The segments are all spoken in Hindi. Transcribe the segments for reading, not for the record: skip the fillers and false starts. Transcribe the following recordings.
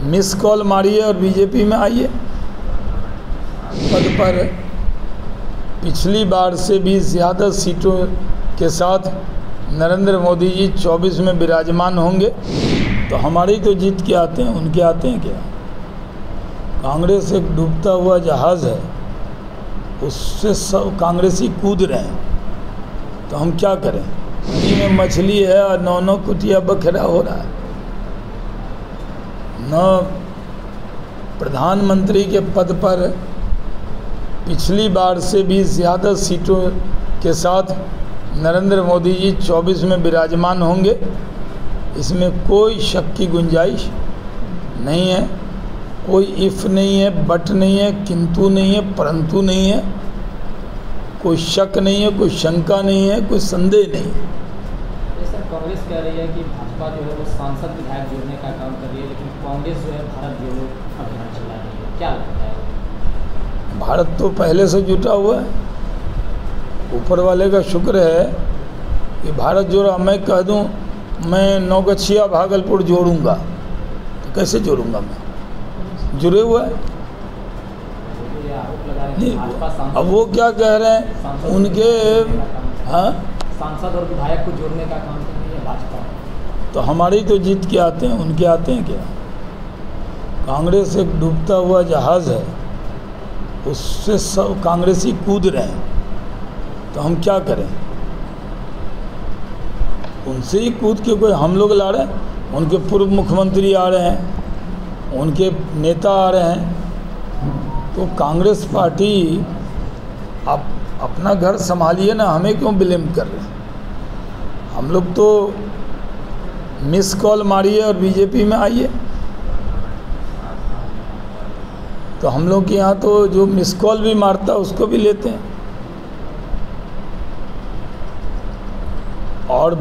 मिस कॉल मारिए और बीजेपी में आइए। पद पर पिछली बार से भी ज़्यादा सीटों के साथ नरेंद्र मोदी जी 24 में विराजमान होंगे, तो हमारी तो जीत के आते हैं, उनके आते हैं क्या? कांग्रेस एक डूबता हुआ जहाज़ है, उससे सब कांग्रेसी कूद रहे हैं, तो हम क्या करें? नदी में मछली है और 9 कुटिया बखेड़ा हो रहा है। न प्रधानमंत्री के पद पर पिछली बार से भी ज़्यादा सीटों के साथ नरेंद्र मोदी जी 24 में विराजमान होंगे, इसमें कोई शक की गुंजाइश नहीं है। कोई इफ़ नहीं है, बट नहीं है, किंतु नहीं है, परंतु नहीं है, कोई शक नहीं है, कोई शंका नहीं है, कोई संदेह नहीं है। सर, कांग्रेस कह रही है कि भाजपा जो है वो सांसद विधायक जोड़ने का काम कर रही है, लेकिन कांग्रेस जो है भारत जोड़ो अभियान चला रही है, क्या लगता है? भारत तो पहले से जुटा हुआ है। ऊपर वाले का शुक्र है कि भारत जोड़ा। मैं कह दूं मैं नौगछिया भागलपुर जोड़ूंगा, तो कैसे जोड़ूंगा? मैं जुड़े हुआ है नहीं। अब वो क्या कह रहे हैं उनके, हाँ, सांसद और विधायक को जोड़ने का काम कर रही है भाजपा, तो हमारी तो जीत के आते हैं, उनके आते हैं क्या? कांग्रेस एक डूबता हुआ जहाज़ है, उससे सब कांग्रेसी कूद रहे हैं, तो हम क्या करें? उनसे ही कूद के कोई हम लोग ला रहे हैं? उनके पूर्व मुख्यमंत्री आ रहे हैं, उनके नेता आ रहे हैं, तो कांग्रेस पार्टी आप अपना घर संभालिए ना, हमें क्यों ब्लेम कर रहे हैं? हम लोग तो मिस कॉल मारिए और बीजेपी में आइए। तो हम लोग के यहाँ तो जो मिस कॉल भी मारता है उसको भी लेते हैं। और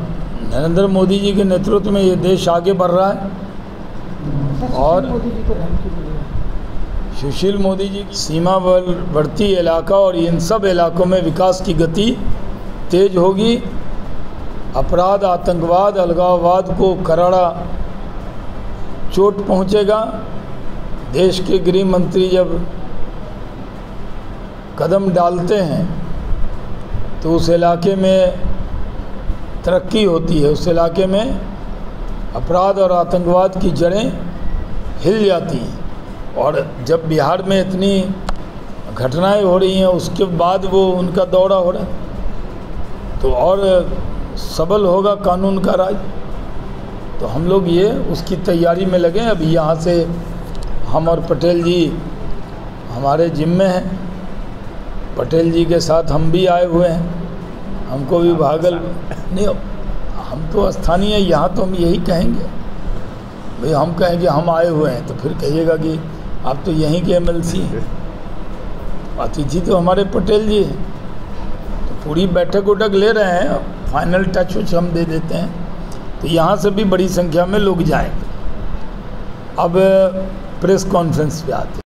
नरेंद्र मोदी जी के नेतृत्व में ये देश आगे बढ़ रहा है। और सुशील मोदी जी की सीमावर्ती इलाका और इन सब इलाकों में विकास की गति तेज होगी। अपराध, आतंकवाद, अलगाववाद को करारा चोट पहुंचेगा। देश के गृह मंत्री जब कदम डालते हैं तो उस इलाके में तरक्की होती है, उस इलाके में अपराध और आतंकवाद की जड़ें हिल जाती हैं। और जब बिहार में इतनी घटनाएं हो रही हैं, उसके बाद वो उनका दौरा हो रहा है, तो और सबल होगा कानून का राज। तो हम लोग ये उसकी तैयारी में लगे। अभी यहाँ से हम और पटेल जी हमारे जिम्मे हैं। पटेल जी के साथ हम भी आए हुए हैं, हमको भी भागल नहीं, हम तो स्थानीय, यहाँ तो हम यही कहेंगे भाई। हम कहेंगे हम आए हुए हैं तो फिर कहिएगा कि आप तो यहीं के एमएलसी हैं। अतिथि तो हमारे पटेल जी हैं, तो पूरी बैठक उठक ले रहे हैं, फाइनल टच उच हम दे देते हैं, तो यहाँ से भी बड़ी संख्या में लोग जाएंगे। अब प्रेस कॉन्फ्रेंस पे आते हैं।